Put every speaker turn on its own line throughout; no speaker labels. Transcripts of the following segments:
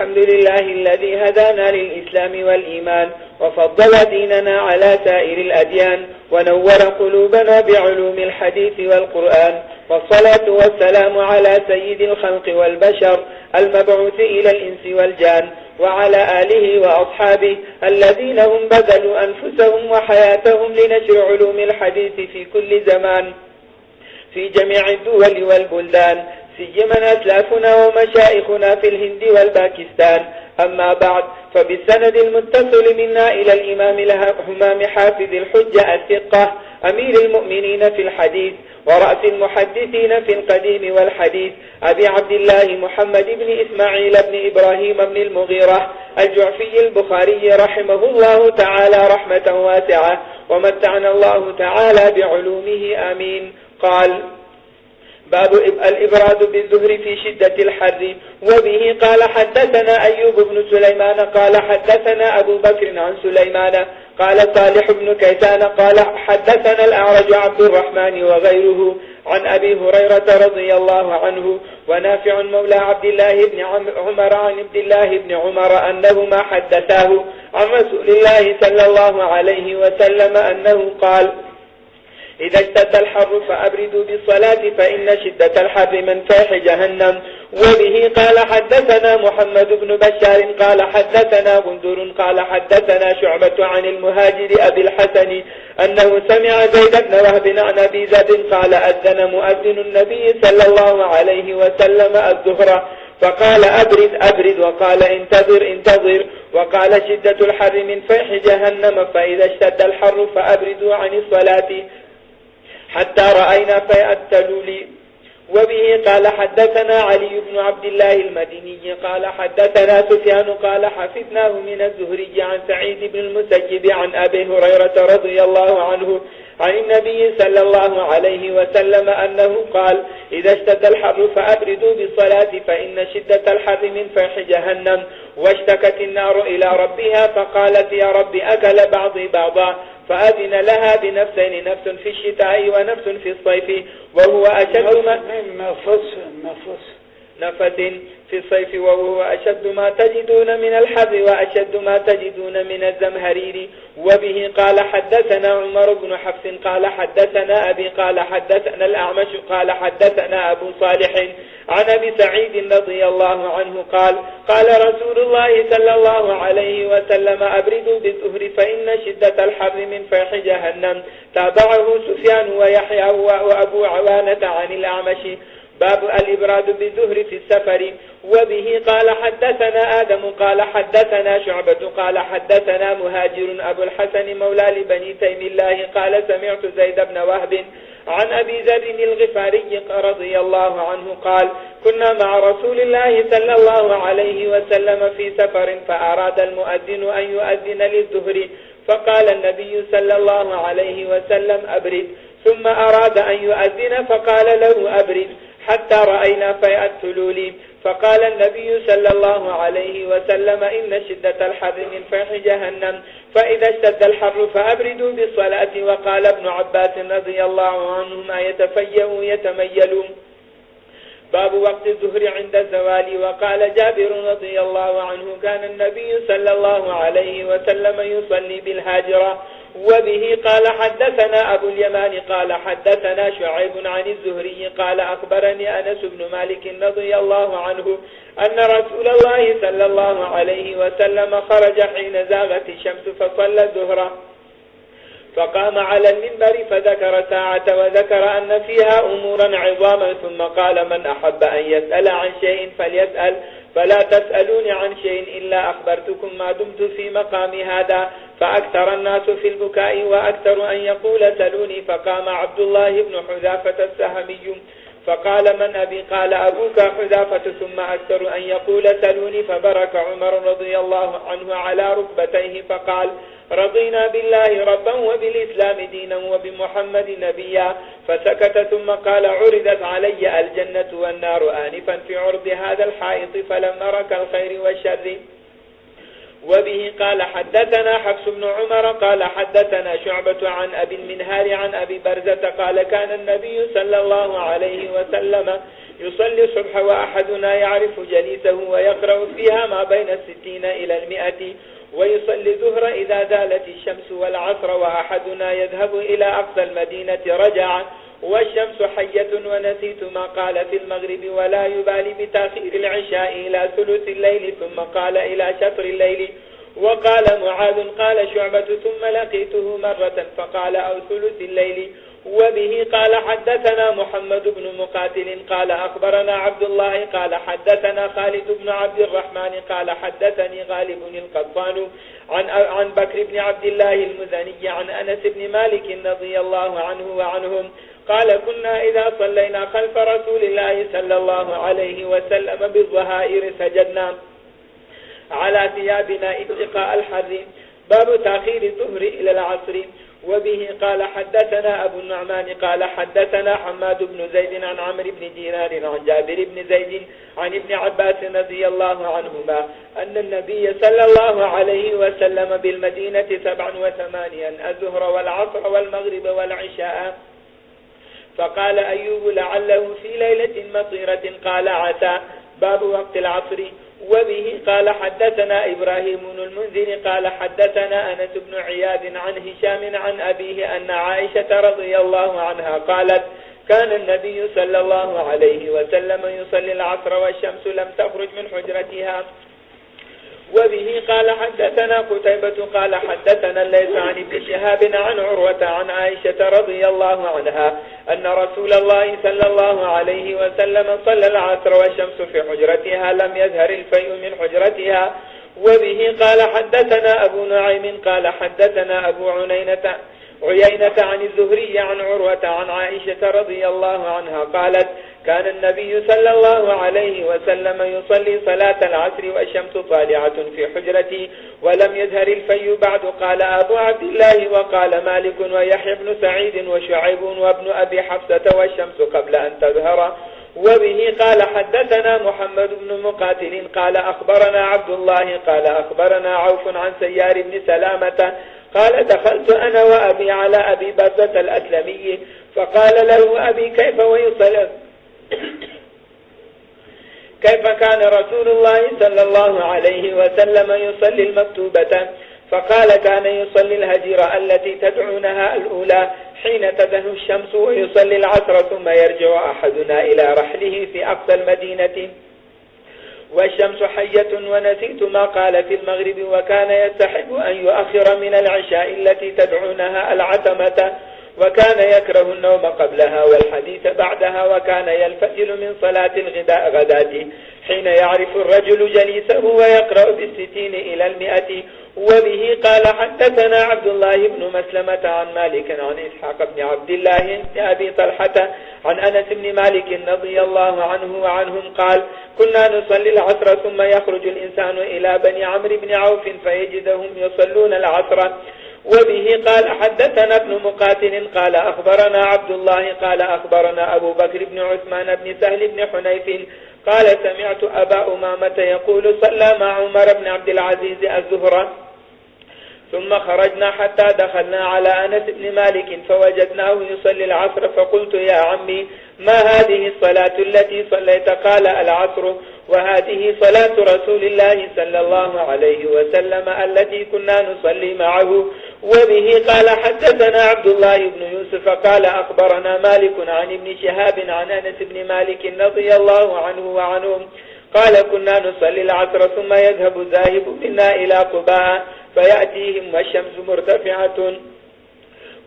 الحمد لله الذي هدانا للإسلام والإيمان وفضل ديننا على سائر الأديان ونور قلوبنا بعلوم الحديث والقرآن، والصلاة والسلام على سيد الخلق والبشر المبعوث إلى الإنس والجان، وعلى آله وأصحابه الذين هم بذلوا أنفسهم وحياتهم لنشر علوم الحديث في كل زمان في جميع الدول والبلدان، سيما أسلافنا ومشائخنا في الهند والباكستان. أما بعد، فبالسند المتصل منا إلى الإمام الهمام حافظ الحجة الثقة أمير المؤمنين في الحديث ورأس المحدثين في القديم والحديث أبي عبد الله محمد بن إسماعيل بن إبراهيم بن المغيرة الجعفي البخاري رحمه الله تعالى رحمة واسعة، ومتعنا الله تعالى بعلومه آمين. قال: باب الإبراد بالظهر في شدة الحر. وبه قال حدثنا أيوب بن سليمان قال حدثنا أبو بكر عن سليمان قال صالح بن كيسان قال حدثنا الأعرج عبد الرحمن وغيره عن أبي هريرة رضي الله عنه ونافع مولى عبد الله بن عمر عن عبد الله بن عمر أنهما حدثاه عن رسول الله صلى الله عليه وسلم أنه قال: إذا اشتد الحر فأبردوا بالصلاة فإن شدة الحر من فيح جهنم. وبه قال حدثنا محمد بن بشار قال حدثنا غندر قال حدثنا شعبة عن المهاجر أبي الحسن أنه سمع زيد بن وهب عن أبي زيد قال: أذن مؤذن النبي صلى الله عليه وسلم الظهر فقال: أبرد أبرد، وقال: انتظر انتظر، وقال: شدة الحر من فيح جهنم، فإذا اشتد الحر فأبردوا عن الصلاة حتى رأينا فيء التلول. وبه قال حدثنا علي بن عبد الله المديني قال حدثنا سفيان قال حفظناه من الزهري عن سعيد بن المسيب عن أبي هريرة رضي الله عنه عن النبي صلى الله عليه وسلم أنه قال: إذا اشتد الحر فأبردوا بالصلاة فإن شدة الحر من فيح جهنم. واشتكت النار إلى ربها فقالت: يا رب أكل بعضي بعضا، فأذن لها بنفسين، نفس في الشتاء ونفس في الصيف، وهو أشد نفس في الصيف وهو أشد ما تجدون من الحر وأشد ما تجدون من الزمهرير. وبه قال حدثنا عمر بن حفص قال حدثنا أبي قال حدثنا الأعمش قال حدثنا أبو صالح عن أبي سعيد رضي الله عنه قال: قال رسول الله صلى الله عليه وسلم: أبردوا بالظهر فإن شدة الحر من فيح جهنم. تابعه سفيان ويحيى وأبو عوانة عن الأعمش. باب الإبراد بالظهر في السفر. وبه قال حدثنا آدم قال حدثنا شعبة قال حدثنا مهاجر أبو الحسن مولى لبني تيم الله قال: سمعت زيد بن وهب عن أبي ذر الغفاري رضي الله عنه قال: كنا مع رسول الله صلى الله عليه وسلم في سفر فأراد المؤذن أن يؤذن للظهر فقال النبي صلى الله عليه وسلم: أبرد، ثم أراد أن يؤذن فقال له: أبرد، حتى رأينا فيء التلول. فقال النبي صلى الله عليه وسلم: إن شدة الحر من فيح جهنم، فإذا اشتد الحر فأبردوا بالصلاة. وقال ابن عباس رضي الله عنهما: يتفيأوا يتميلون. باب وقت الظهر عند الزوال. وقال جابر رضي الله عنه: كان النبي صلى الله عليه وسلم يصلي بالهاجرة. وبه قال حدثنا أبو اليمان قال حدثنا شعيب عن الزهري قال: أخبرني أنس بن مالك رضي الله عنه أن رسول الله صلى الله عليه وسلم خرج حين زاغت الشمس فصلى الظهر، فقام على المنبر فذكر ساعة وذكر أن فيها أمورا عظاما، ثم قال: من أحب أن يسأل عن شيء فليسأل، فلا تسألوني عن شيء إلا أخبرتكم ما دمت في مقامي هذا. فأكثر الناس في البكاء وأكثر أن يقول: سلوني. فقام عبد الله بن حذافة السهمي فقال: من أبي؟ قال: أبوك حذافة. ثم أكثر أن يقول: سلوني. فبرك عمر رضي الله عنه على ركبتيه فقال: رضينا بالله ربا وبالإسلام دينا وبمحمد نبيا. فسكت ثم قال: عرضت علي الجنة والنار آنفا في عرض هذا الحائط فلم أرك الخير والشر. وبه قال حدثنا حفص بن عمر قال حدثنا شعبة عن أبي المنهار عن أبي برزة قال: كان النبي صلى الله عليه وسلم يصلي الصبح وأحدنا يعرف جليسه ويقرأ فيها ما بين 60 إلى 100، ويصلي الظهر إذا زالت الشمس والعصر وأحدنا يذهب إلى أقصى المدينة رجع والشمس حية ونسيت ما قال في المغرب ولا يبالي بتأخير العشاء إلى ثلث الليل ثم قال إلى شطر الليل. وقال معاذ قال شعبة ثم لقيته مرة فقال أو ثلث الليل. وبه قال حدثنا محمد بن مقاتل قال أخبرنا عبد الله قال حدثنا خالد بن عبد الرحمن قال حدثني غالب القطان عن بكر بن عبد الله المزني عن أنس بن مالك رضي الله عنه وعنهم قال كنا إذا صلينا خلف رسول الله صلى الله عليه وسلم بالظهائر سجدنا على ثيابنا اتقاء الحر. باب تأخير الظهر إلى العصر. وبه قال حدثنا أبو النعمان قال حدثنا حماد بن زيد عن عمرو بن دينار عن جابر بن زيد عن ابن عباس رضي الله عنهما أن النبي صلى الله عليه وسلم بالمدينة 87 الظهر والعصر والمغرب والعشاء. فقال أيوب لعله في ليلة مطيرة قال عسى. باب وقت العصر. وبه قال حدثنا إبراهيم بن المنذر قال حدثنا أنس بن عياد عن هشام عن أبيه أن عائشة رضي الله عنها قالت كان النبي صلى الله عليه وسلم يصلي العصر والشمس لم تخرج من حجرتها. وبه قال حدثنا قتيبة قال حدثنا الليث عن ابن شهاب عن عروة عن عائشة رضي الله عنها أن رسول الله صلى الله عليه وسلم صلى العصر والشمس في حجرتها لم يظهر الفيء من حجرتها. وبه قال حدثنا أبو نعيم قال حدثنا أبو عيينة عن الزهري عن عروة عن عائشة رضي الله عنها قالت كان النبي صلى الله عليه وسلم يصلي صلاة العصر والشمس طالعة في حجرتي ولم يظهر الفي بعد. قال أبو عبد الله وقال مالك ويحيى بن سعيد وشعيب وابن أبي حفصة والشمس قبل أن تظهر. وبه قال حدثنا محمد بن مقاتل قال أخبرنا عبد الله قال أخبرنا عوف عن سيار بن سلامة قال دخلت أنا وأبي على أبي بردة الأسلمي فقال له أبي كيف كان رسول الله صلى الله عليه وسلم يصلي المكتوبة؟ فقال كان يصلي الهجيرة التي تدعونها الأولى حين تدنو الشمس ويصلي العصر ثم يرجع أحدنا إلى رحله في أقصى المدينة والشمس حية ونسيت ما قال في المغرب وكان يستحب أن يؤخر من العشاء التي تدعونها العتمة وكان يكره النوم قبلها والحديث بعدها وكان ينفجل من صلاة الغداة حين يعرف الرجل جليسه ويقرأ بالستين إلى 100. وبه قال حدثنا عبد الله بن مسلمة عن مالك عن إسحاق بن عبد الله بن أبي طلحة عن أنس بن مالك رضي الله عنه وعنهم قال كنا نصلي العصر ثم يخرج الإنسان إلى بني عمرو بن عوف فيجدهم يصلون العصر. وبه قال حدثنا ابن مقاتل قال أخبرنا عبد الله قال أخبرنا أبو بكر بن عثمان بن سهل بن حنيف قال سمعت أبا أمامة يقول صلى مع عمر بن عبد العزيز الظهر ثم خرجنا حتى دخلنا على أنس بن مالك فوجدناه يصلي العصر فقلت يا عمي ما هذه الصلاة التي صليت؟ قال العصر وهذه صلاة رسول الله صلى الله عليه وسلم التي كنا نصلي معه. وبه قال حدثنا عبد الله بن يوسف قال أخبرنا مالك عن ابن شهاب عن أنس بن مالك رضي الله عنه وعنهم قال كنا نصلي العصر ثم يذهب الذاهب منا إلى قباء فيأتيهم والشمس مرتفعة.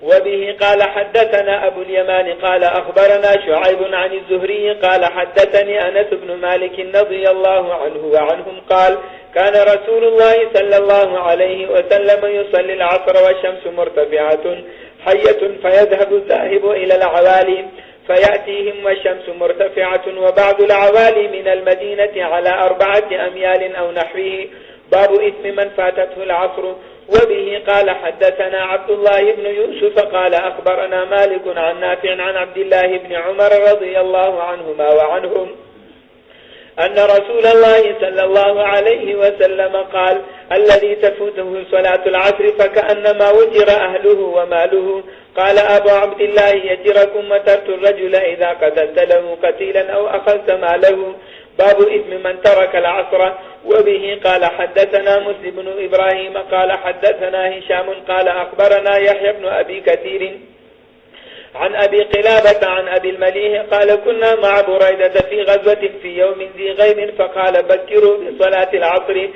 وبه قال حدثنا أبو اليمان قال أخبرنا شعيب عن الزهري قال حدثني أنس بن مالك رضي الله عنه وعنهم قال كان رسول الله صلى الله عليه وسلم يصلي العصر والشمس مرتفعة حية فيذهب الذاهب إلى العوالي فيأتيهم والشمس مرتفعة وبعض العوالي من المدينة على 4 أميال أو نحوه. باب إثم من فاتته العصر. وبه قال حدثنا عبد الله بن يوسف قال أخبرنا مالك عن نافع عن عبد الله بن عمر رضي الله عنهما وعنهم أن رسول الله صلى الله عليه وسلم قال الذي تفوته صلاة العصر فكأنما وتر أهله وماله. قال أبو عبد الله يجركم مترت الرجل إذا قتلت له قتيلا أو أخذت ماله. باب إثم من ترك العصر. وبه قال حدثنا مسلم بن إبراهيم قال حدثنا هشام قال أخبرنا يحيى بن أبي كثير عن أبي قلابة عن أبي المليح قال كنا مع بريدة في غزوة في يوم ذي غيم فقال بكروا بصلاة العصر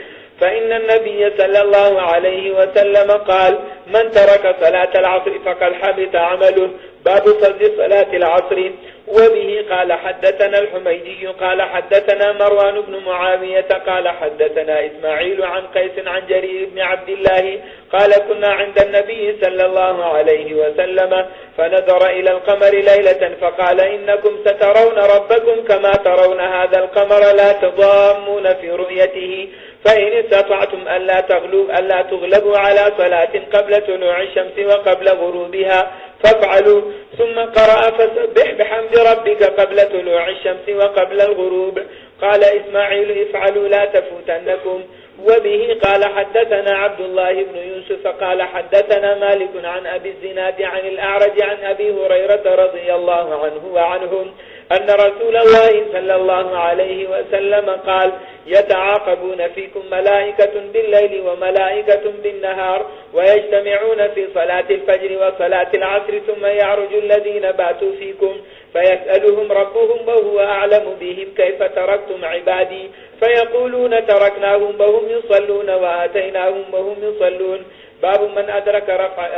فإن النبي صلى الله عليه وسلم قال من ترك صلاة العصر فقد حبط عمله. باب فضل صلاة العصر. وبه قال حدثنا الحميدي قال حدثنا مروان بن معاوية قال حدثنا إسماعيل عن قيس عن جرير بن عبد الله قال كنا عند النبي صلى الله عليه وسلم فنظر إلى القمر ليلة فقال إنكم سترون ربكم كما ترون هذا القمر لا تضامون في رؤيته فإن استطعتم ألا تغلبوا على صلاة قبل طلوع الشمس وقبل غروبها فافعلوا. ثم قرأ فسبح بحمد ربك قبل طلوع الشمس وقبل الغروب. قال إسماعيل افعلوا لا تفوتنكم. وبه قال حدثنا عبد الله بن يوسف قال حدثنا مالك عن أبي الزناد عن الأعرج عن أبي هريرة رضي الله عنه وعنهم أن رسول الله صلى الله عليه وسلم قال يتعاقبون فيكم ملائكة بالليل وملائكة بالنهار ويجتمعون في صلاة الفجر وصلاة العصر ثم يعرج الذين باتوا فيكم فيسألهم ربهم وهو أعلم بهم كيف تركتم عبادي فيقولون تركناهم وهم يصلون وآتيناهم وهم يصلون. باب من أدرك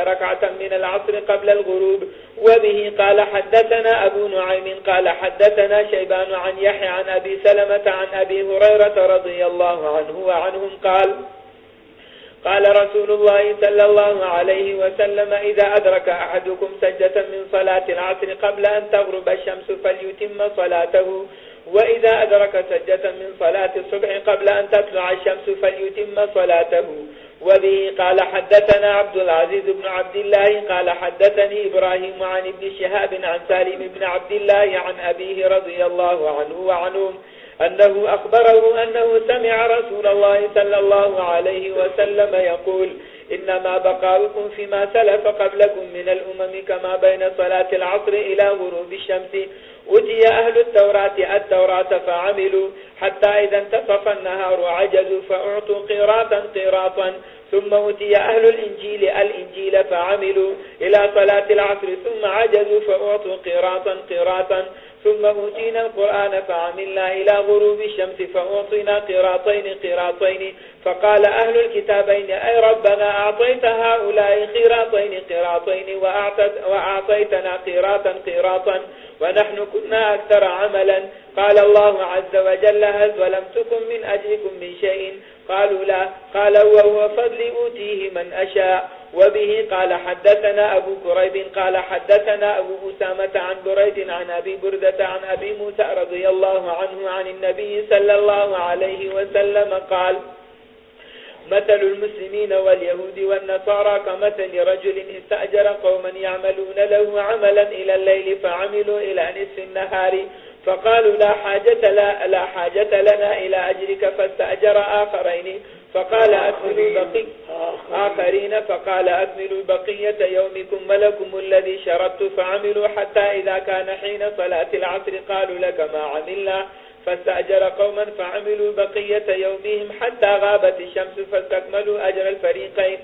ركعة من العصر قبل الغروب. وبه قال حدثنا أبو نعيم قال حدثنا شيبان عن يحيى عن أبي سلمة عن أبي هريرة رضي الله عنه وعنهم قال رسول الله صلى الله عليه وسلم إذا أدرك أحدكم سجدة من صلاة العصر قبل أن تغرب الشمس فليتم صلاته وإذا أدرك سجدة من صلاة الصبح قبل أن تطلع الشمس فليتم صلاته. وبه قال حدثنا عبد العزيز بن عبد الله قال حدثني إبراهيم عن ابن شهاب عن سالم بن عبد الله عن أبيه رضي الله عنه وعنهم أنه أخبره أنه سمع رسول الله صلى الله عليه وسلم يقول إنما بقاؤكم فيما سلف قبلكم من الأمم كما بين صلاة العصر إلى غروب الشمس. أتي أهل التوراة فعملوا حتى إذا انتصف النهار عجزوا فأعطوا قيراطا ثم أتي أهل الإنجيل فعملوا إلى صلاة العصر ثم عجزوا فأعطوا قيراطا ثم أوتينا القرآن فعملنا إلى غروب الشمس فأعطينا قيراطين فقال أهل الكتابين أي ربنا أعطيت هؤلاء قيراطين وأعطيتنا قيراطا ونحن كنا أكثر عملا. قال الله عز وجل هل ظلمتكم من أجلكم من شيء قالوا لا قال وهو فضل أوتيه من أشاء. وبه قال حدثنا أبو كريب قال حدثنا أبو أسامة عن بريد عن أبي بردة عن أبي موسى رضي الله عنه عن النبي صلى الله عليه وسلم قال مثل المسلمين واليهود والنصارى كمثل رجل استأجر قوما يعملون له عملا إلى الليل فعملوا إلى نصف النهار فقالوا لا حاجة لنا إلى أجرك فاستأجر فقال أكملوا بقية يومكم ولكم الذي شرطت فعملوا حتى إذا كان حين صلاة العصر قالوا لك ما عملنا فاستأجر قوما فعملوا بقية يومهم حتى غابت الشمس فاستكملوا أجر الفريقين.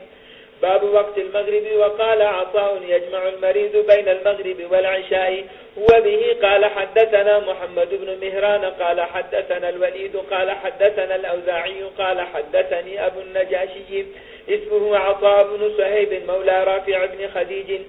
باب وقت المغرب. وقال عطاء يجمع المريض بين المغرب والعشاء. وبه قال حدثنا محمد بن مهران قال حدثنا الوليد قال حدثنا الأوزاعي قال حدثني أبو النجاشي اسمه عطاء بن صهيب مولى رافع بن خديج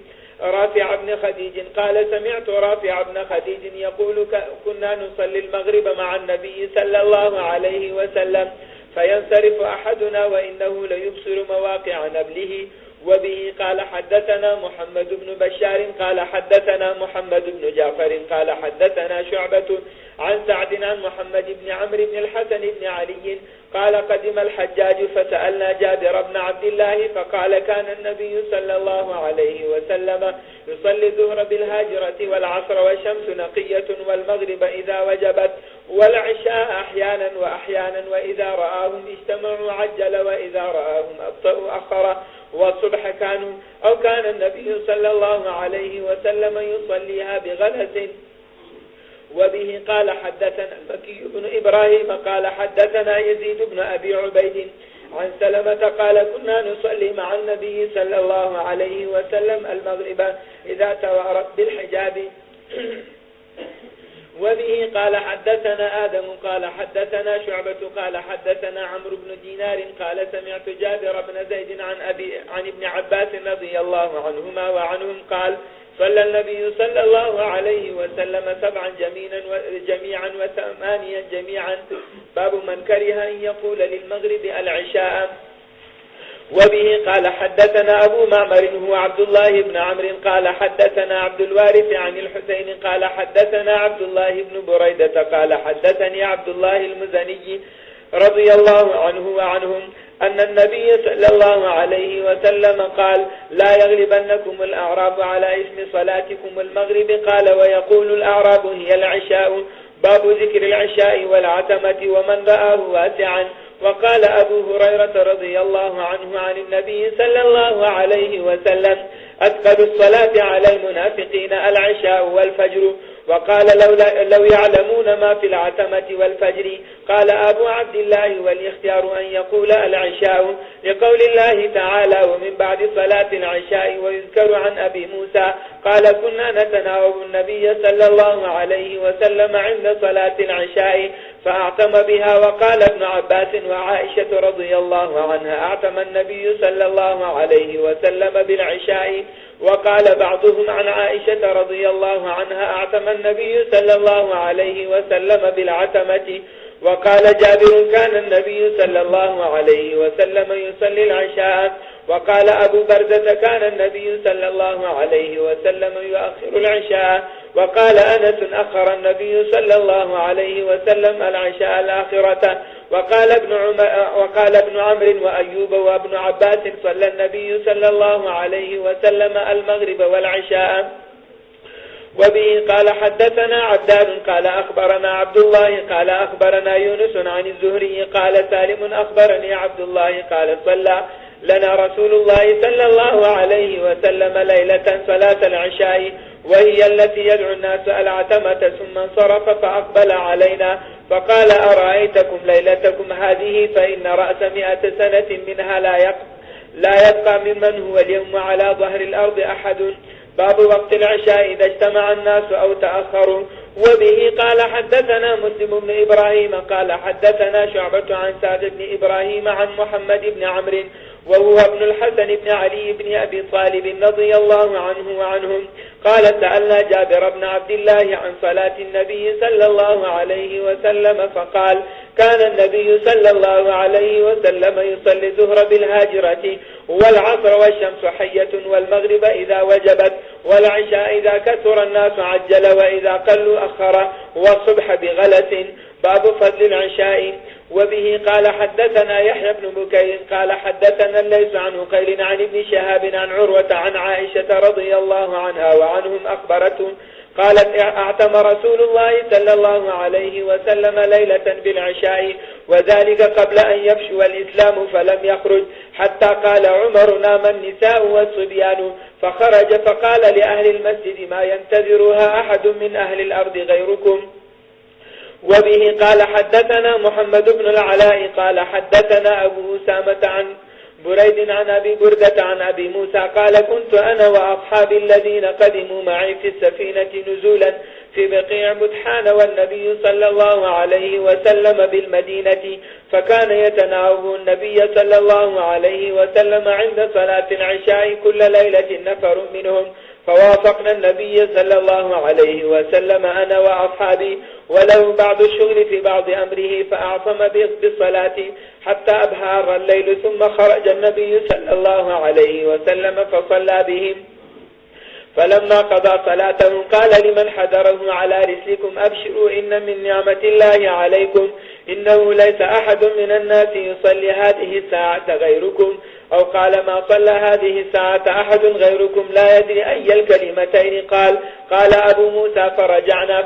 قال سمعت رافع بن خديج يقول كنا نصلي المغرب مع النبي صلى الله عليه وسلم فينصرف أحدنا وإنه ليبصر مواقع نبله. وبه قال حدثنا محمد بن بشار قال حدثنا محمد بن جعفر قال حدثنا شعبة عن سعد عن محمد بن عمرو بن الحسن بن علي قال قدم الحجاج فسألنا جابر بن عبد الله فقال كان النبي صلى الله عليه وسلم يصلي الظهر بالهاجرة والعصر والشمس نقية والمغرب إذا وجبت والعشاء أحيانا وأحيانا وإذا رآهم اجتمعوا عجل وإذا رآهم أبطأوا أخر. والصبح كانوا أو كان النبي صلى الله عليه وسلم يصليها بغلس. وبه قال حدثنا المكي بن إبراهيم قال حدثنا يزيد بن أبي عبيد عن سلمة قال كنا نصلي مع النبي صلى الله عليه وسلم المغرب إذا توارت بالحجاب. وبه قال حدثنا آدم قال حدثنا شعبة قال حدثنا عمرو بن دينار قال سمعت جابر بن زيد عن ابن عباس رضي الله عنهما وعنهم قال صلى النبي صلى الله عليه وسلم 7 جميعا و8 جميعا. باب من كره أن يقول للمغرب العشاء. وبه قال حدثنا أبو معمر هو عبد الله بن عمرو قال حدثنا عبد الوارث عن الحسين قال حدثنا عبد الله بن بريدة قال حدثني عبد الله المزني رضي الله عنه وعنهم أن النبي صلى الله عليه وسلم قال لا يغلبنكم الأعراب على اسم صلاتكم المغرب. قال ويقول الأعراب هي العشاء. باب ذكر العشاء والعتمة ومن رآه واسعا. وقال أبو هريرة رضي الله عنه عن النبي صلى الله عليه وسلم أثقل الصلاة على المنافقين العشاء والفجر. وقال لو يعلمون ما في العتمة والفجر. قال أبو عبد الله والاختيار أن يقول العشاء لقول الله تعالى ومن بعد صلاة العشاء. ويذكر عن أبي موسى قال كنا نتناوب النبي صلى الله عليه وسلم عند صلاة العشاء فأعتم بها. وقال ابن عباس وعائشة رضي الله عنها أعتم النبي صلى الله عليه وسلم بالعشاء. وقال بعضهم عن عائشة رضي الله عنها أعتم النبي صلى الله عليه وسلم بالعتمة. وقال جابر كان النبي صلى الله عليه وسلم يصلي العشاء. وقال أبو بردة كان النبي صلى الله عليه وسلم يؤخر العشاء. وقال أنس أخر النبي صلى الله عليه وسلم العشاء الآخرة. وقال ابن عمرو وأيوب وابن عباس صلى النبي صلى الله عليه وسلم المغرب والعشاء. وبه قال حدثنا عبدان قال أخبرنا عبد الله قال أخبرنا يونس عن الزهري قال سالم أخبرني عبد الله قال صلى لنا رسول الله صلى الله عليه وسلم ليلة صلاة العشاء وهي التي يدعو الناس العتمة ثم انصرف فأقبل علينا فقال أرأيتكم ليلتكم هذه فإن رأس 100 سنة منها لا يبقى ممن هو اليوم على ظهر الأرض أحد. باب وقت العشاء إذا اجتمع الناس أو تأخروا. وبه قال حدثنا مسلم بن إبراهيم قال حدثنا شعبة عن سعد بن إبراهيم عن محمد بن عمرو وهو ابن الحسن بن علي بن أبي طالب رضي الله عنه وعنهم قال سألنا جابر بن عبد الله عن صلاة النبي صلى الله عليه وسلم فقال كان النبي صلى الله عليه وسلم يصلي الظهر بالهاجرة والعصر والشمس حية والمغرب إذا وجبت والعشاء إذا كثر الناس عجل وإذا قلوا أخر والصبح بغلس. باب فضل العشاء. وبه قال حدثنا يحيى بن بكير قال حدثنا الليث عن عقيل عن ابن شهاب عن عروة عن عائشة رضي الله عنها وعنهم أخبرته قالت اعتم رسول الله صلى الله عليه وسلم ليلة بالعشاء وذلك قبل أن يفشو الإسلام فلم يخرج حتى قال عمر نام النساء والصبيان فخرج فقال لأهل المسجد ما ينتظرها أحد من أهل الأرض غيركم. وبه قال حدثنا محمد بن العلاء قال حدثنا أبو أسامة عن بريد عن أبي بردة عن أبي موسى قال كنت أنا وأصحابي الذين قدموا معي في السفينة نزولا في بقيع بطحان والنبي صلى الله عليه وسلم بالمدينة فكان يتناوب النبي صلى الله عليه وسلم عند صلاة العشاء كل ليلة نفر منهم فوافقنا النبي صلى الله عليه وسلم أنا وأصحابي ولو بعض الشغل في بعض أمره فأعصم بالصلاة حتى أبهار الليل ثم خرج النبي صلى الله عليه وسلم فصلى بهم فلما قضى صلاته قال لمن حضره على رسلكم أبشروا إن من نعمة الله عليكم إنه ليس أحد من الناس يصلي هذه الساعة غيركم أو قال ما صلى هذه الساعة أحد غيركم لا يدري أي الكلمتين قال أبو موسى فرجعنا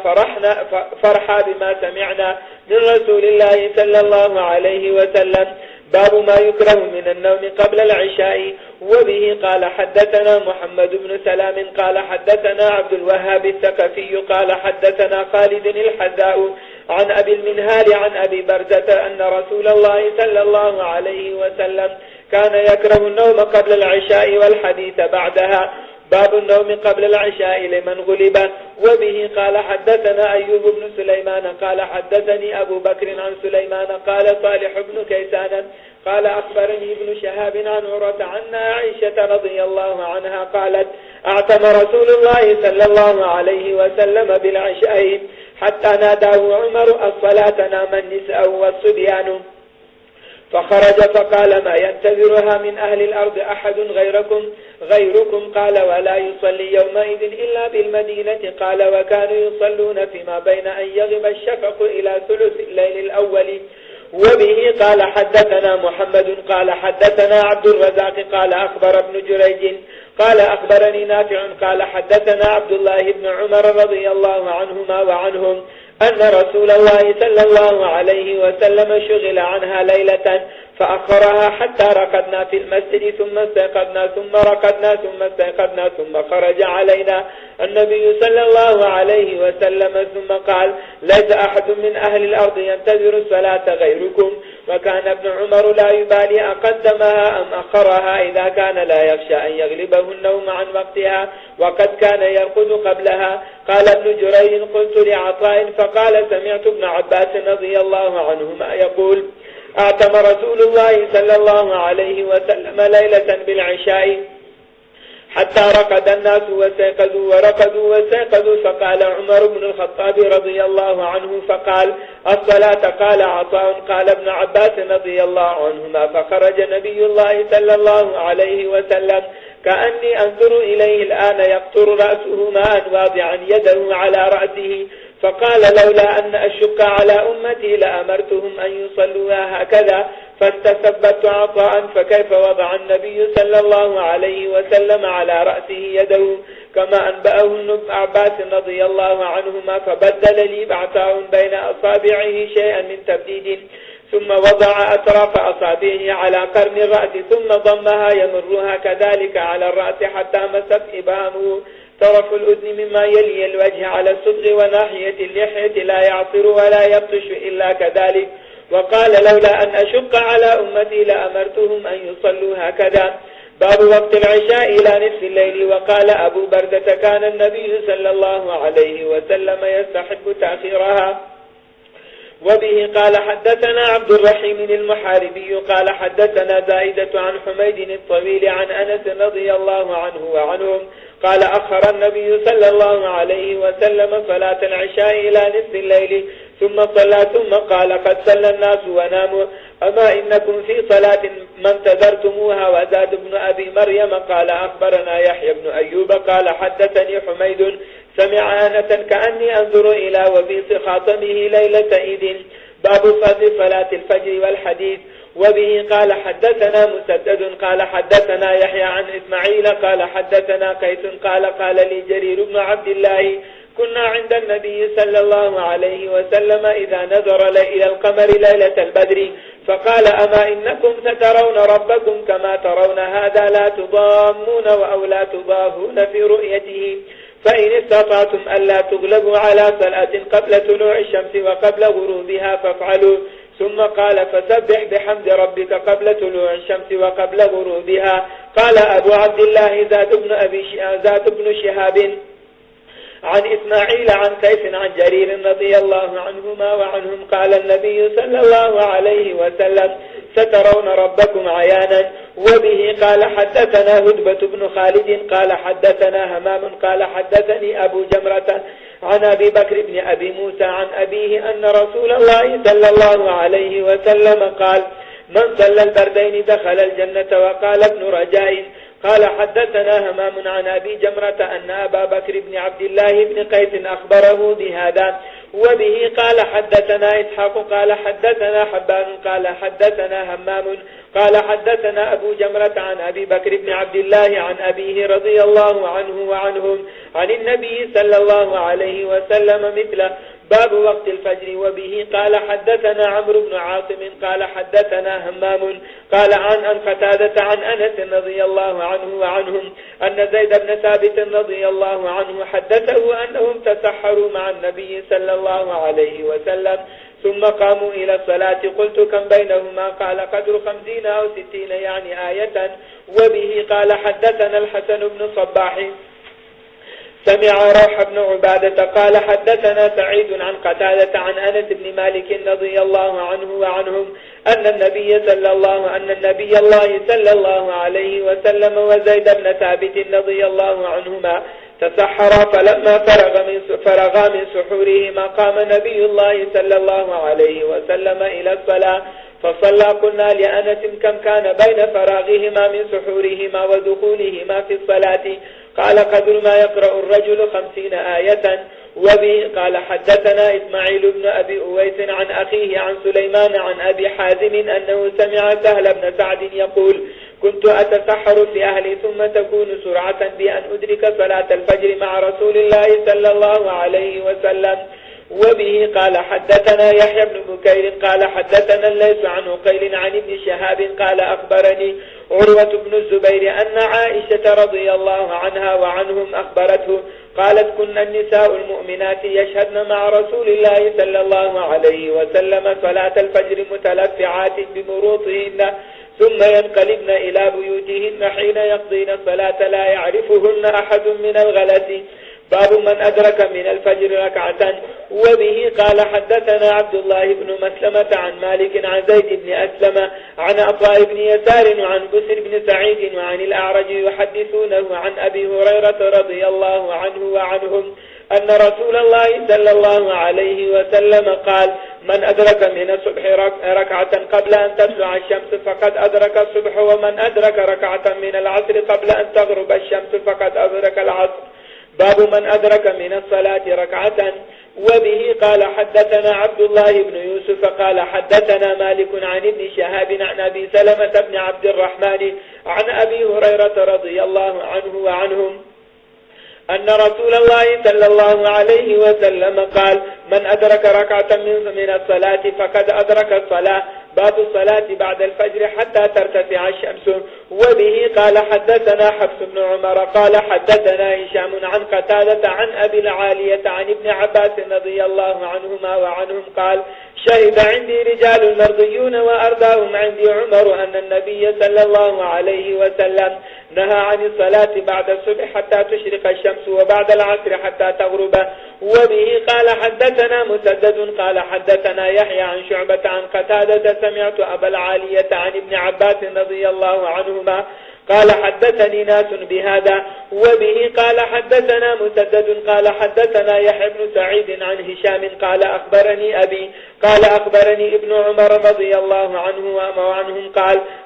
فرحا بما سمعنا من رسول الله صلى الله عليه وسلم. باب ما يكره من النوم قبل العشاء. وبه قال حدثنا محمد بن سلام قال حدثنا عبد الوهاب الثقفي قال حدثنا خالد الحذاء عن أبي المنهال عن أبي برزة أن رسول الله صلى الله عليه وسلم كان يكره النوم قبل العشاء والحديث بعدها. باب النوم قبل العشاء لمن غلب. وبه قال حدثنا أيوب بن سليمان قال حدثني أبو بكر عن سليمان قال صالح بن كيسان قال أخبرني ابن شهاب عن عروة عن عائشة رضي الله عنها قالت اعتم رسول الله صلى الله عليه وسلم بالعشاء حتى ناداه عمر الصلاة نام النساء والصبيان فخرج فقال ما ينتظرها من أهل الأرض أحد غيركم قال ولا يصلي يومئذ إلا بالمدينة قال وكانوا يصلون فيما بين أن يغب الشفق إلى ثلث الليل الأول. وبه قال حدثنا محمد قال حدثنا عبد الرزاق قال أخبر ابن جريج قال أخبرني نافع قال حدثنا عبد الله بن عمر رضي الله عنهما وعنهم أن رسول الله صلى الله عليه وسلم شغل عنها ليلة فأخرها حتى رقدنا في المسجد ثم استيقظنا ثم رقدنا ثم استيقظنا ثم خرج علينا النبي صلى الله عليه وسلم ثم قال ليس أحد من أهل الأرض ينتظر الصلاة غيركم. وكان ابن عمر لا يبالي أقدمها أم أخرها إذا كان لا يخشى أن يغلبه النوم عن وقتها وقد كان يرقد قبلها. قال ابن جريج قلت لعطاء فقال سمعت ابن عباس رضي الله عنهما يقول اعتم رسول الله صلى الله عليه وسلم ليلة بالعشاء حتى رقد الناس واستيقظوا ورقدوا واستيقظوا فقال عمر بن الخطاب رضي الله عنه فقال الصلاة قال عطاء قال ابن عباس رضي الله عنهما فخرج نبي الله صلى الله عليه وسلم كأني أنظر إليه الآن يقطر رأسه ماء واضعا يده على رأسه فقال لولا أن أشق على أمتي لأمرتهم أن يصلوها هكذا فاستثبت عطاء فكيف وضع النبي صلى الله عليه وسلم على رأسه يده كما أنبأه ابن عباس رضي الله عنهما فبدل لي بعطاء بين أصابعه شيئا من تبديد ثم وضع أطراف أصابعه على قرن الرأس ثم ضمها يمرها كذلك على الرأس حتى مست إبهامه طرف الأذن مما يلي الوجه على الصدغ وناحية اللحية لا يعصر ولا يبطش إلا كذلك وقال لولا أن أشق على أمتي لأمرتهم أن يصلوا هكذا. باب وقت العشاء إلى نصف الليل. وقال أبو بردة كان النبي صلى الله عليه وسلم يستحب تأخيرها. وبه قال حدثنا عبد الرحيم المحاربي قال حدثنا زائدة عن حميد الطويل عن أنس رضي الله عنه وعنهم قال أخر النبي صلى الله عليه وسلم صلاة العشاء إلى نصف الليل ثم صلى ثم قال قد صلى الناس وناموا أما إنكم في صلاة ما انتظرتموها. وزاد بن أبي مريم قال أخبرنا يحيى بن أيوب قال حدثني حميد سمع أنسا كأني أنظر إلى وبيص خاطمه ليلة عيد. باب فضل صلاة الفجر والحديث. وبه قال حدثنا مسدد قال حدثنا يحيى عن إسماعيل قال حدثنا قيس قال لي جرير بن عبد الله كنا عند النبي صلى الله عليه وسلم إذا نظر إلى القمر ليلة البدر فقال أما إنكم سترون ربكم كما ترون هذا لا تضامون أو لا تضاهون في رؤيته فإن استطعتم ألا تغلبوا على صلاة قبل طلوع الشمس وقبل غروبها فافعلوا. ثم قال فسبح بحمد ربك قبل طلوع الشمس وقبل غروبها. قال أبو عبد الله زاد بن شهاب عن إسماعيل عن قيس عن جرير رضي الله عنهما وعنهم قال النبي صلى الله عليه وسلم سترون ربكم عيانا. وبه قال حدثنا هدبة بن خالد قال حدثنا همام قال حدثني أبو جمرة عن أبي بكر بن أبي موسى عن أبيه أن رسول الله صلى الله عليه وسلم قال من صلى البردين دخل الجنة. وقال ابن رجاء قال حدثنا همام عن أبي جمرة أن أبا بكر بن عبد الله بن قيس أخبره بهذا. وبه قال حدثنا إسحاق قال حدثنا حبان قال حدثنا همام قال حدثنا أبو جمرة عن أبي بكر بن عبد الله عن أبيه رضي الله عنه وعنهم عن النبي صلى الله عليه وسلم مثله. باب وقت الفجر. وبه قال حدثنا عمرو بن عاصم قال حدثنا همام قال عن قتادة عن أنس رضي الله عنه وعنهم أن زيد بن ثابت رضي الله عنه حدثه أنهم تسحروا مع النبي صلى الله عليه وسلم ثم قاموا إلى الصلاة. قلت كم بينهما؟ قال قدر 50 أو 60 يعني آية. وبه قال حدثنا الحسن بن صباح سمع روح بن عبادة قال حدثنا سعيد عن قتادة عن أنس بن مالك رضي الله عنه وعنهم أن النبي صلى الله عليه وسلم وزيد بن ثابت رضي الله عنهما تسحرا فلما فرغا من سحورهما قام نبي الله صلى الله عليه وسلم إلى الصلاة فصلى. قلنا لأنس كم كان بين فراغهما من سحورهما ودخولهما في الصلاة؟ قال قدر ما يقرأ الرجل 50 آية. وبه قال حدثنا إسماعيل بن أبي أويس عن أخيه عن سليمان عن أبي حازم أنه سمع سهل بن سعد يقول كنت أتسحر في أهلي ثم تكون سرعة بأن أدرك صلاة الفجر مع رسول الله صلى الله عليه وسلم. وبه قال حدثنا يحيى بن بكير قال حدثنا الليث عن عقيل عن ابن شهاب قال أخبرني عروة بن الزبير أن عائشة رضي الله عنها وعنهم أخبرته قالت كنا النساء المؤمنات يشهدن مع رسول الله صلى الله عليه وسلم صلاة الفجر متلفعات بمروطهن ثم ينقلبن إلى بيوتهن حين يقضين الصلاة لا يعرفهن أحد من الغلس. باب من أدرك من الفجر ركعة. وبه قال حدثنا عبد الله بن مسلمة عن مالك عن زيد بن أسلم عن عطاء بن يسار وعن بسر بن سعيد وعن الأعرج يحدثونه عن أبي هريرة رضي الله عنه وعنهم أن رسول الله صلى الله عليه وسلم قال من أدرك من الصبح ركعة قبل أن تطلع الشمس فقد أدرك الصبح ومن أدرك ركعة من العصر قبل أن تغرب الشمس فقد أدرك العصر. باب من أدرك من الصلاة ركعة. وبه قال حدثنا عبد الله بن يوسف قال حدثنا مالك عن ابن شهاب عن أبي سلمة بن عبد الرحمن عن أبي هريرة رضي الله عنه وعنهم أن رسول الله صلى الله عليه وسلم قال من أدرك ركعة من الصلاة فقد أدرك الصلاة. باب الصلاة بعد الفجر حتى ترتفع الشمس. وبه قال حدثنا حفص بن عمر قال حدثنا هشام عن قتادة عن أبي العالية عن ابن عباس رضي الله عنهما وعنهم قال شهد عندي رجال مرضيون وأرضاهم عندي عمر أن النبي صلى الله عليه وسلم نهى عن الصلاة بعد الصبح حتى تشرق الشمس وبعد العصر حتى تغرب. وبه قال حدثنا مسدد قال حدثنا يحيى عن شعبة عن قتادة سمعت أبا العالية عن ابن عباس رضي الله عنهما قال حدثني ناس بهذا. وبه قال حدثنا مسدد قال حدثنا يحيى بن سعيد عن هشام قال أخبرني أبي قال أخبرني ابن عمر رضي الله عنه وعنهم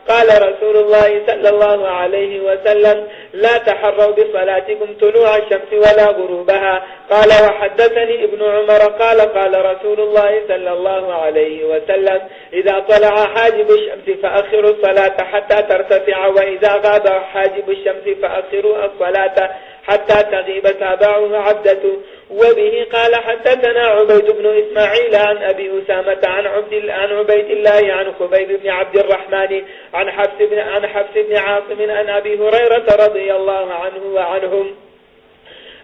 قال رسول الله صلى الله عليه وسلم لا تحروا بصلاتكم طلوع الشمس ولا غروبها. قال وحدثني ابن عمر قال رسول الله صلى الله عليه وسلم إذا طلع حاجب الشمس فأخروا الصلاة حتى ترتفع وإذا غاب حاجب الشمس فأخروا الصلاة حتى تغيب تابعه عبدته. وبه قال حدثنا عبيد بن إسماعيل عن أبي أسامة عن عبيد الله عن خبيب بن عبد الرحمن عن حفص بن عاصم عن أبي هريرة رضي الله عنه وعنهم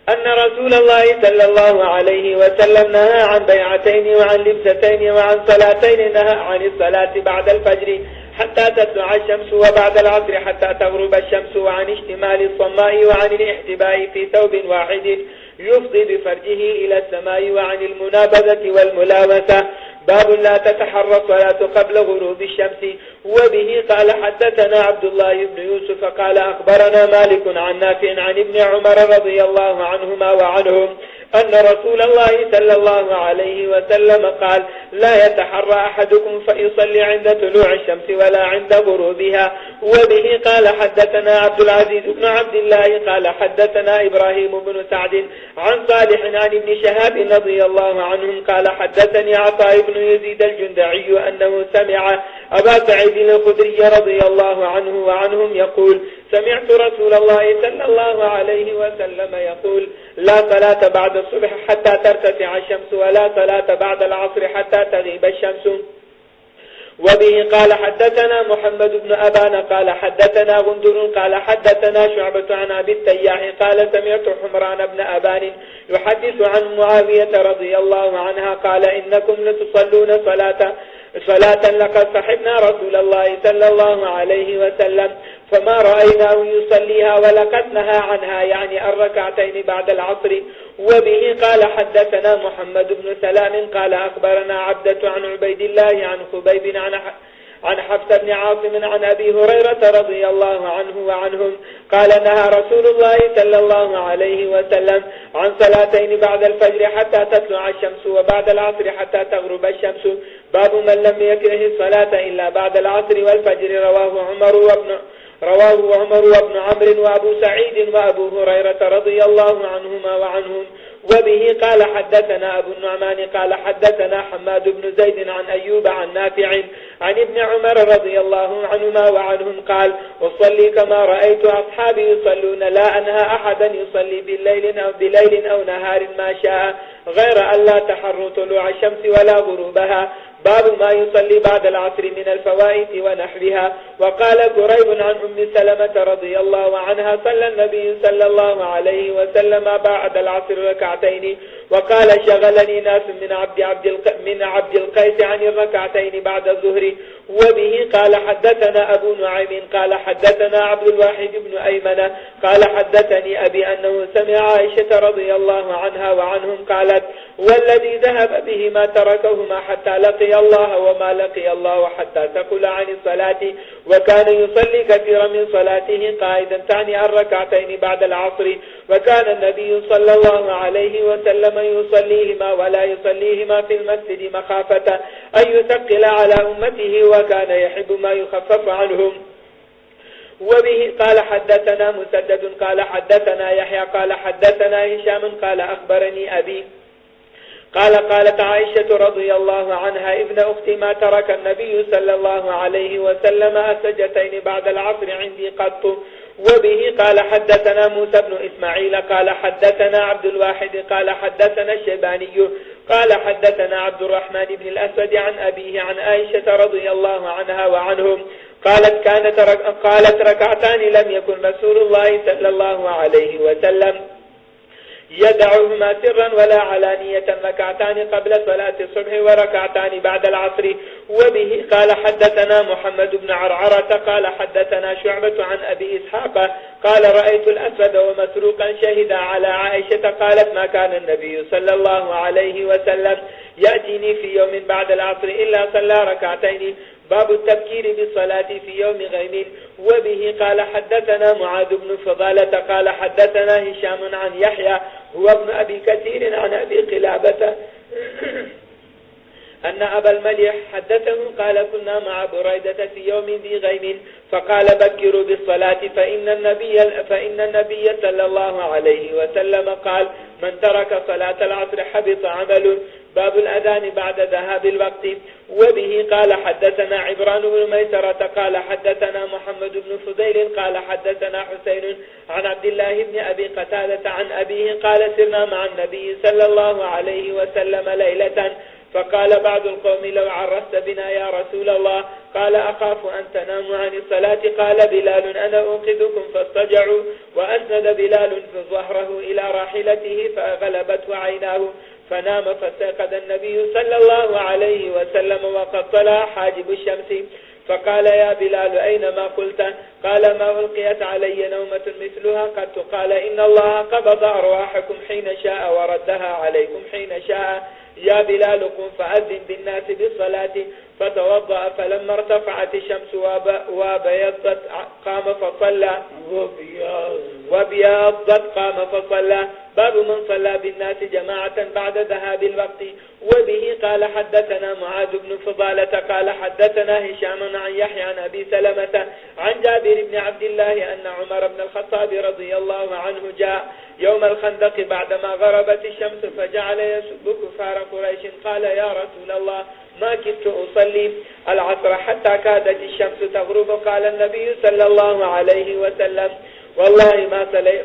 أن رسول الله صلى الله عليه وسلم نهى عن بيعتين وعن لبستين وعن صلاتين. نهى عن الصلاة بعد الفجر حتى تطلع الشمس وبعد العصر حتى تغرب الشمس وعن اشتمال الصماء وعن الاحتباء في ثوب واحد يفضي بفرجه إلى السماء وعن المنابذة والملاوسة. باب لا تتحرى الصلاة قبل غروب الشمس. وبه قال حدثنا عبد الله بن يوسف قال أخبرنا مالك عن نافع عن ابن عمر رضي الله عنهما وعنهم أن رسول الله صلى الله عليه وسلم قال لا يتحرى أحدكم فيصلي عند طلوع الشمس ولا عند غروبها. وبه قال حدثنا عبد العزيز بن عبد الله قال حدثنا إبراهيم بن سعد عن صالح عن ابن شهاب رضي الله عنهم قال حدثني عطاء بن يزيد الجندعي أنه سمع أبا سعيد الخدري رضي الله عنه وعنهم يقول سمعت رسول الله صلى الله عليه وسلم يقول لا صلاة بعد الصبح حتى ترتفع الشمس ولا صلاة بعد العصر حتى تغيب الشمس. وبه قال حدثنا محمد بن أبان قال حدثنا غندر قال حدثنا شعبة عن أبي التياح قال سمعت حمران بن أبان يحدث عن معاوية رضي الله عنها قال إنكم لتصلون صلاة لقد صحبنا رسول الله صلى الله عليه وسلم فما رأيناه يصليها ولقد نهى عنها يعني الركعتين بعد العصر. وبه قال حدثنا محمد بن سلام قال أخبرنا عبدة عن عبيد الله عن خبيب عن حفص بن عاصم عن أبي هريرة رضي الله عنه وعنهم قال نهى رسول الله صلى الله عليه وسلم عن صلاتين بعد الفجر حتى تطلع الشمس وبعد العصر حتى تغرب الشمس. باب من لم يكره الصلاة إلا بعد العصر والفجر رواه عمر وابن عمرو وأبو سعيد وأبو هريرة رضي الله عنهما وعنهم. وبه قال حدثنا أبو النعمان قال حدثنا حماد بن زيد عن أيوب عن نافع عن ابن عمر رضي الله عنهما وعنهم قال أصلي كما رأيت أصحابي يصلون لا أنهى أحدا يصلي بليل أو نهار ما شاء غير أن لا تحر طلوع الشمس ولا غروبها. باب ما يصلي بعد العصر من الفوائد ونحوها. وقال قريب عن أم سلمة رضي الله عنها صلى النبي صلى الله عليه وسلم بعد العصر ركعتين وقال شغلني ناس من عبد القيس عن الركعتين بعد الظهر. وبه قال حدثنا أبو نعيم قال حدثنا عبد الواحد بن أيمن قال حدثني أبي أنه سمع عائشة رضي الله عنها وعنهم قالت والذي ذهب به ما تركهما حتى لقي الله وما لقي الله حتى تقل عن الصلاة وكان يصلي كثيرا من صلاته قائدا تعني الركعتين بعد العصر وكان النبي صلى الله عليه وسلم يصليهما ولا يصليهما في المسجد مخافة أن يثقل على أمته وكان يحب ما يخفف عنهم. وبه قال حدثنا مسدد قال حدثنا يحيى قال حدثنا هشام قال أخبرني أبي قالت عائشة رضي الله عنها ابن أختي ما ترك النبي صلى الله عليه وسلم السجدتين بعد العصر عندي قط. وبه قال حدثنا موسى بن إسماعيل قال حدثنا عبد الواحد قال حدثنا الشيباني قال حدثنا عبد الرحمن بن الأسود عن أبيه عن عائشة رضي الله عنها وعنهم قالت ركعتان لم يكن رسول الله صلى الله عليه وسلم يدعوهما سرا ولا علانية ركعتان قبل صلاة الصبح وركعتان بعد العصر. وبه قال حدثنا محمد بن عرعرة قال حدثنا شعبة عن أبي إسحاق قال رأيت الأسود ومسروقا شهدا على عائشة قالت ما كان النبي صلى الله عليه وسلم يأتيني في يوم بعد العصر إلا صلى ركعتين. باب التبكير بالصلاة في يوم غيم. وبه قال حدثنا معاذ بن فضالة قال حدثنا هشام عن يحيى هو ابن أبي كثير عن أبي قلابة أن أبا المليح حدثه قال كنا مع بريدة في يوم ذي غيم فقال بكروا بالصلاة فإن النبي صلى الله عليه وسلم قال من ترك صلاة العصر حبط عمله. باب الأذان بعد ذهاب الوقت. وبه قال حدثنا عبران بن ميسرة قال حدثنا محمد بن فضيل قال حدثنا حسين عن عبد الله بن أبي قتادة عن أبيه قال سرنا مع النبي صلى الله عليه وسلم ليلة فقال بعض القوم لو عرست بنا يا رسول الله قال أخاف أن تناموا عن الصلاة قال بلال أنا أوقظكم فاضطجعوا وأسند بلال ظهره إلى راحلته فغلبته عيناه فنام فاستيقظ النبي صلى الله عليه وسلم وقد طلع حاجب الشمس فقال يا بلال أين ما قلت قال ما ألقيت علي نومة مثلها قد قال إن الله قبض أرواحكم حين شاء وردها عليكم حين شاء يا بلال قم فأذن بالناس بالصلاة فتوضأ فلما ارتفعت الشمس وبيضت قام فصلى قام فصلى. باب من صلى بالناس جماعة بعد ذهاب الوقت. وبه قال حدثنا معاذ بن فضالة قال حدثنا هشام عن يحيى عن أبي سلمة عن جابر بن عبد الله أن عمر بن الخطاب رضي الله عنه جاء يوم الخندق بعدما غربت الشمس فجعل يسب كفار قريش قال يا رسول الله ما كدت أصلي العصر حتى كادت الشمس تغرب. قال النبي صلى الله عليه وسلم والله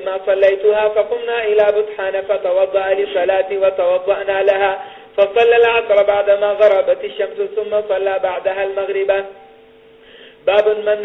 ما صليتها. فقمنا إلى بطحان فتوضأ للصلاة وتوضأنا لها، فصلى العصر بعدما غربت الشمس ثم صلى بعدها المغرب. باب من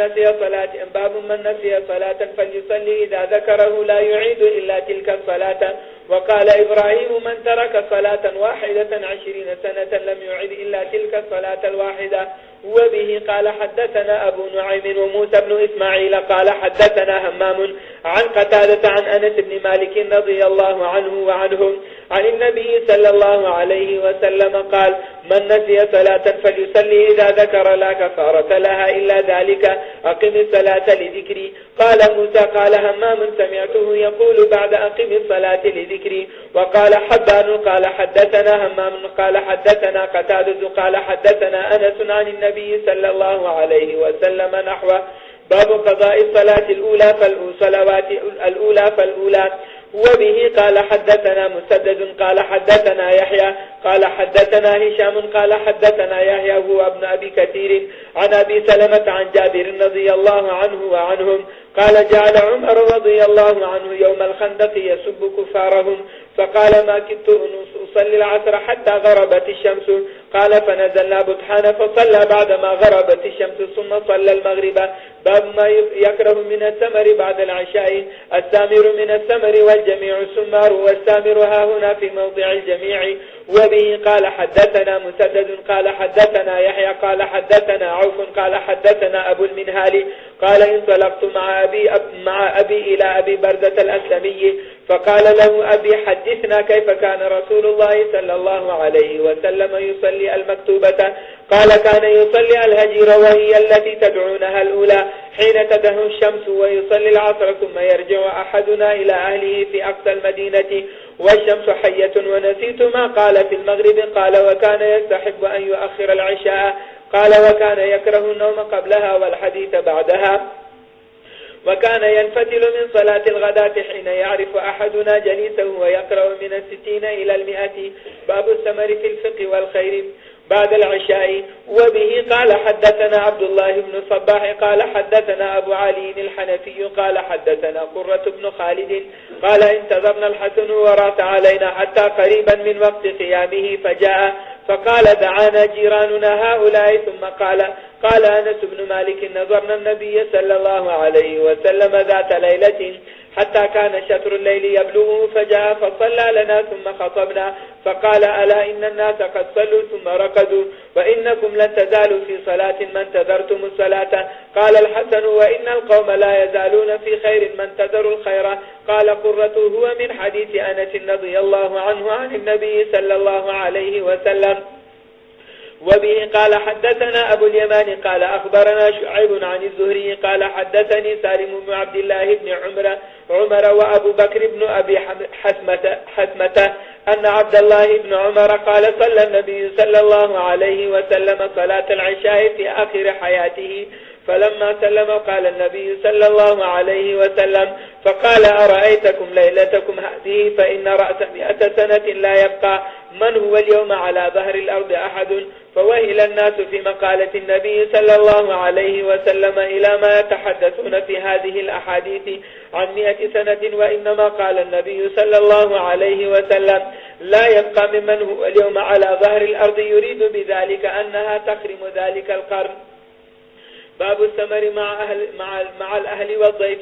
نسي صلاة فليصلي إذا ذكره لا يعيد إلا تلك الصلاة. وقال إبراهيم من ترك صلاة واحدة 20 سنة لم يعيد إلا تلك الصلاة الواحدة. وبه قال حدثنا أبو نعيم وموسى بن إسماعيل قال حدثنا همام عن قتادة عن أنس بن مالك رضي الله عنه وعنهم عن النبي صلى الله عليه وسلم قال من نسي صلاة فليصلي إذا ذكر لا كفارة لها إلا ذلك أقم الصلاة لذكري. قال موسى قال همام سمعته يقول بعد أقم الصلاة لذكري. وقال حبان قال حدثنا همام قال حدثنا قتادة قال حدثنا أنس عن النبي صلى الله عليه وسلم نحوه. باب قضاء الصلاة الأولى فالأولى. وبه قال حدثنا مسدد قال حدثنا يحيى قال حدثنا هشام قال حدثنا يحيى هو ابن أبي كثير عن أبي سلمة عن جابر رضي الله عنه وعنهم قال جعل عمر رضي الله عنه يوم الخندق يسب كفارهم، فقال ما كدت أصلي العصر حتى غربت الشمس. قال فنزلنا بطحان فصلى بعدما غربت الشمس ثم صلى المغرب. باب ما يكره من الثمر بعد العشاء. الثامر من الثمر والجميع السمار، والثامر ها هنا في موضع الجميع. وبه قال حدثنا مسدد قال حدثنا يحيى قال حدثنا عوف قال حدثنا أبو المنهال قال انطلقت مع أبي إلى أبي بردة الأسلمي فقال له أبي حدثنا كيف كان رسول الله صلى الله عليه وسلم يصلي المكتوبة. قال كان يصلي الهجير وهي التي تدعونها الأولى حين تدهو الشمس، ويصلي العصر ثم يرجع أحدنا إلى أهله في أقصى المدينة والشمس حية. ونسيت ما قال في المغرب. قال وكان يستحب أن يؤخر العشاء. قال وكان يكره النوم قبلها والحديث بعدها. وكان ينفتل من صلاة الغداة حين يعرف أحدنا جليسه ويقرأ من 60 إلى 100. باب الثمر في الفقه والخير بعد العشاء. وبه قال حدثنا عبد الله بن صباح قال حدثنا أبو علي الحنفي قال حدثنا قرة بن خالد قال انتظرنا الحسن ورات علينا حتى قريبا من وقت قيامه فجاء فقال دعانا جيراننا هؤلاء. ثم قال أنس بن مالك نظرنا النبي صلى الله عليه وسلم ذات ليلة حتى كان شطر الليل يبلغه فجاء فصلى لنا ثم خطبنا فقال ألا إن الناس قد صلوا ثم رقدوا وإنكم لن تزالوا في صلاة ما انتظرتم الصلاة. قال الحسن وإن القوم لا يزالون في خير ما انتظروا الخير. قال قرة هو من حديث أنس رضي الله عنه عن النبي صلى الله عليه وسلم. وبه قال حدثنا أبو اليمان قال أخبرنا شعيب عن الزهري قال حدثني سالم بن عبد الله بن عمر وأبو بكر بن أبي حثمة أن عبد الله بن عمر قال صلى النبي صلى الله عليه وسلم صلاة العشاء في آخر حياته فلما سلم قال النبي صلى الله عليه وسلم فقال أرأيتكم ليلتكم هذه فإن رأس 100 سنة لا يبقى من هو اليوم على ظهر الأرض أحد. فوهل الناس في مقالة النبي صلى الله عليه وسلم إلى ما يتحدثون في هذه الأحاديث عن 100 سنة. وإنما قال النبي صلى الله عليه وسلم لا يبقى ممن هو اليوم على ظهر الأرض يريد بذلك أنها تخرم ذلك القرن. باب الثمر مع الأهل والضيف.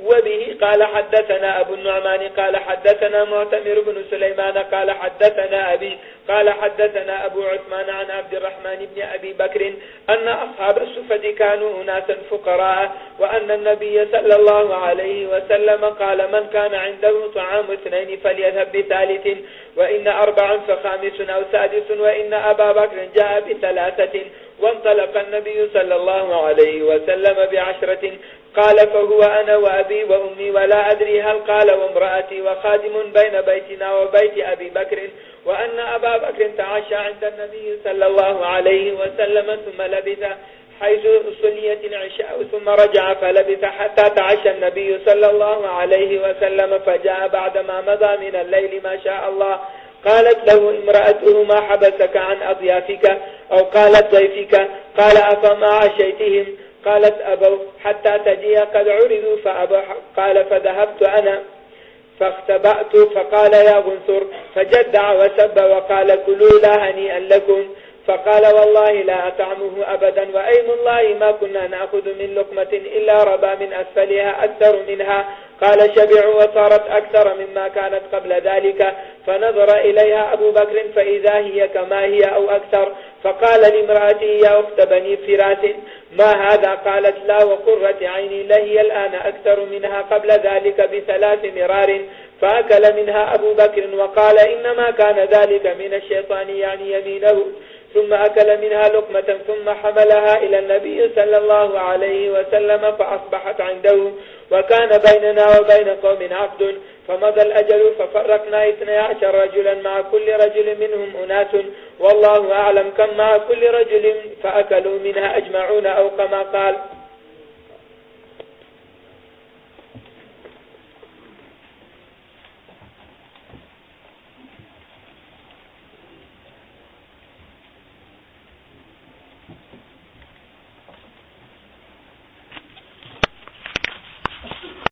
وبه قال حدثنا أبو النعمان قال حدثنا معتمر بن سليمان قال حدثنا أبي قال حدثنا أبو عثمان عن عبد الرحمن بن أبي بكر أن أصحاب السفة كانوا أناسا فقراء وأن النبي صلى الله عليه وسلم قال من كان عنده طعام 2 فليذهب ب3 وإن 4 ف5 أو 6 وإن أبا بكر جاء ب3 وانطلق النبي صلى الله عليه وسلم ب10 قال فهو أنا وأبي وأمي ولا أدري هل قال وامرأتي وخادم بين بيتنا وبيت أبي بكر وأن أبا بكر تعشى عند النبي صلى الله عليه وسلم ثم لبث حيث صليت العشاء ثم رجع فلبث حتى تعشى النبي صلى الله عليه وسلم فجاء بعدما مضى من الليل ما شاء الله. قالت له امرأته ما حبسك عن أضيافك أو قالت ضيفك؟ قال أفما عشيتهم؟ قالت أبوا حتى تجيء قد عرضوا فأبوا. قال فذهبت أنا فاختبأت فقال يا غنثر، فجدع وسب وقال كلوا لا هنيئا لكم. فقال والله لا أطعمه أبدا، وأيم الله ما كنا نأخذ من لقمة إلا ربا من أسفلها أكثر منها. قال شبعوا وصارت أكثر مما كانت قبل ذلك. فنظر إليها أبو بكر فإذا هي كما هي أو أكثر. فقال لامرأته يا أخت بني فراس ما هذا؟ قالت لا وقرة عيني لهي الآن أكثر منها قبل ذلك ب3 مرار. فأكل منها أبو بكر وقال إنما كان ذلك من الشيطان يعني يمينه. ثم أكل منها لقمة ثم حملها إلى النبي صلى الله عليه وسلم فأصبحت عنده، وكان بيننا وبين قوم عقد. فمضى الأجل ففرقنا 12 رجلا مع كل رجل منهم أناس، والله أعلم كم مع كل رجل، فأكلوا منها أجمعون أو كما قال.